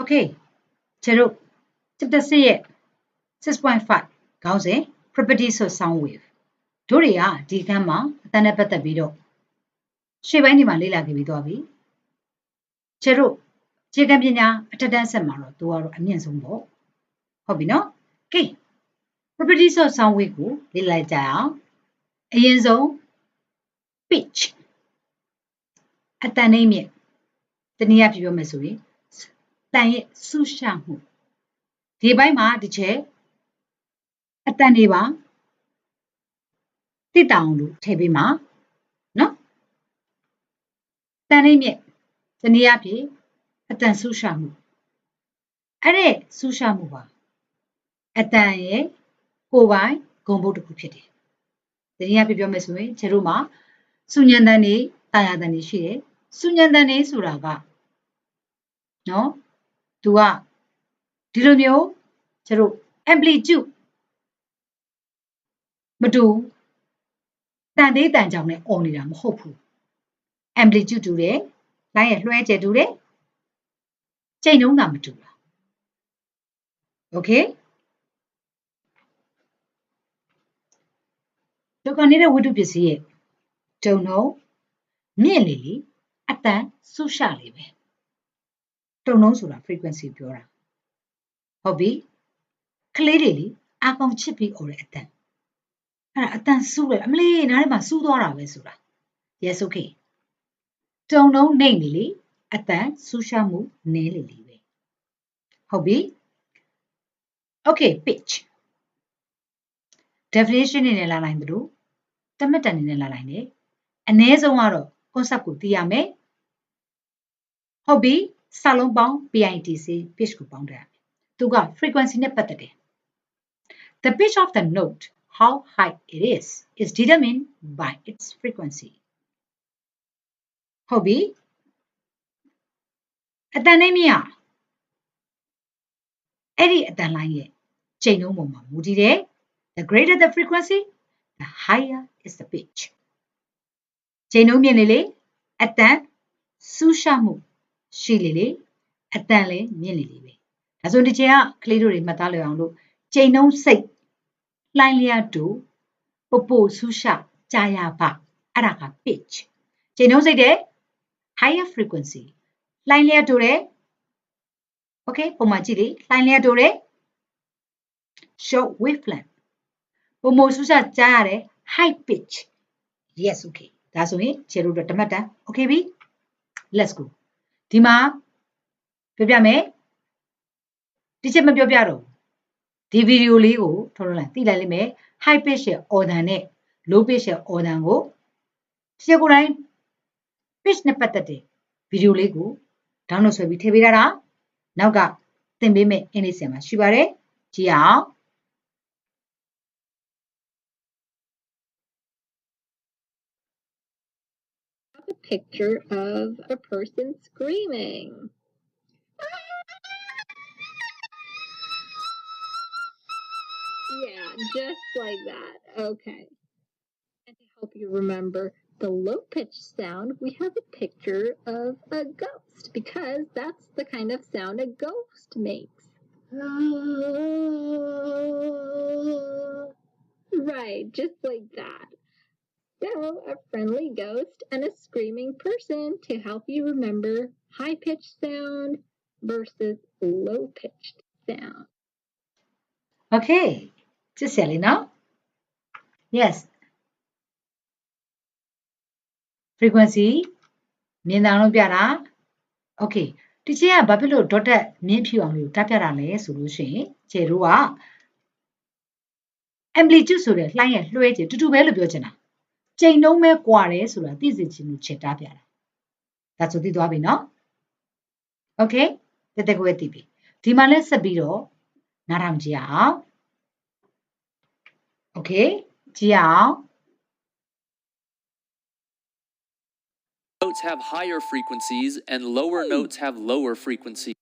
Okay ကျတို့ chapter 6ရဲ့ 6.5 ခေါင်းစဉ် properties of sound wave တို့တွေကဒီခန်းမှာအတန်းနဲ့ပတ်သက်ပြီးတော့ရှေ့ပိုင်းဒီမှာလေ့လာခဲ့ပြီးသွားပြီကျတို့ခြေကံပညာအထက်တန်းဆက်မှာတော့သူကတော့အမြင့်ဆုံးပေါ့ဟုတ်ပြီနော် Okay properties of sound wave ကိုလေ့လာကြအောင်အရင်ဆုံး pitch အတန်းနှိမ့်မြင့်တနည်းအားဖြင့်ပြောမယ်ဆိုရင်တန်ရဲ့ဆူရှာမှုဒီဘက်မှာတစ်ချက်အတန်တွေပါတိတောင်လို့ထည့်ပေးမှာနော်တန်နှိမ့်မြင့်တနည်းအားဖြင့်အတန်ဆူရှာမှုအဲ့ဒီဆူရှာမှုပါအတန်ရဲ့ကိုယ်ပိုင်ဂုဏ်ပုဒ်တစ်ခုဖြစ်တယ်တနည်းအားဖြင့်ပြောမယ်ဆိုရင်ကျတို့မှာစုညံတန်တွေတာယာတန်တွေရှိတယ်စုညံတန်တွေဆိုတာကနော်သူကဒီလိုမျိုးကျတို့ amplitude မတူတန်သေးတန်ကြောင်နဲ့អော်နေတာမဟုတ်ဘူး amplitude တူတယ်လိုင်းရဲ့လွှဲကျတူတယ်ချိန်နှုန်းတာမတူဘူး okay ဒုက္ခနေတဲ့ဝိတုပစ္စည်းရဲ့တုံနှုံးမြင့်လေလေအတန်ဆူရှာလေပဲတုံနှုံးဆိုတာ frequency ပြောတာဟုတ်ပြီကလေးတွေလေအကောင်ချစ်ပြီးអော်တဲ့အတန်အဲ့ဒါအတန်ဆူတယ်အမလေးနားထဲမှာဆူသွားတာပဲဆိုတာ yes okay တုံနှုံးနှိမ့်လေလေအတန်ဆူရှာမှုနည်းလေလေပဲဟုတ်ပြီ okay pitch definition နေနဲ့လာနိုင်တယ်လို့တမတ်တန်နေနဲ့လာနိုင်တယ်အနည်းဆုံးကတော့ concept ကိုသိရမယ်ဟုတ်ပြီစာလုံးပေါင်း PITC pitch ကိုပေါင်းတယ်သူက frequency နဲ့ပတ်သက်တယ် the pitch of the note how high it is determined by its frequency ဟုတ်ပြီအတန်နဲ့မြင့်အဲ့ဒီအတန်လိုင်းရဲ့ချိန်နှုန်းပေါ်မှာမူတည်တယ် the greater the frequency the higher is the pitch ချိန်နှုန်းမြင့်လေလေအတန်ဆူရှာမှုရှိလေလေအတန်လည်းမြင့်လေလေပဲဒါဆိုဒီချိန်ကကလေးတို့တွေမှတ်သားလျော်အောင်လို့ချိန်နှုန်းစိတ်လှိုင်းလျားတူပို့ပို့ဆူရှာကြာရပါအဲ့ဒါက pitch ချိန်နှုန်းစိတ်တဲ့ higher frequency လှိုင်းလျားတူတယ် okay ပုံမှန်ကြည့်လေလှိုင်းလျားတူတယ် short wavelength ပုံမှန်ဆူရှာကြာရတယ် high pitch yes okay ဒါဆိုရင်ခြေတို့တမတ်တန် okay ပြီ let's go ဒီမှာပြောပြမယ်ဒီချက်မပြောပြတော့ဒီဗီဒီယိုလေးကိုထောက်လိုက်သိလိုက်လိမ့်မယ် high pitch ရဲ့ order နဲ့ low pitch ရဲ့ order ကိုဒီချက်ကိုယ်တိုင် pitch နဲ့ပတ်သက်တဲ့ဗီဒီယိုလေးကို download ဆွဲပြီးထည့်ပေးထားတာနောက်ကသင်ပေးမယ့်အင်္ဂလိပ်စာမှာရှိပါတယ်ကြည့်အောင် A picture of a person screaming. Yeah, just like that. Okay. And to help you remember the low-pitched sound, we have a picture of a ghost because that's the kind of sound a ghost makes. Right, just like that. So, a friendly ghost and a screaming person to help you remember high-pitched sound versus low-pitched sound. okay ကြည့်စရာလေးနော် yes frequency မြင်တာလို့ပြတာ okay ဒီချင်းကဘာဖြစ်လို့ dot မြင့်ဖြူအောင်လို့တက်ပြတာလဲဆိုလို့ရှိရင်ခြေတို့က amplitude ဆိုတဲ့လှိုင်းရဲ့လွှဲခြင်းတူတူပဲလို့ပြောချင်တာချိန်နှုန်းပဲကွာတယ်ဆိုတာသိစေချင်လို့ချက်တားပြတာဒါဆိုသိသွားပြီနော် okay တက်တက်ကိုသိပြီဒီမှာလဲဆက်ပြီးတော့နားထောင်ကြည့်အောင် okay ကြည့်အောင် Notes have higher frequencies and lower notes have lower frequencies.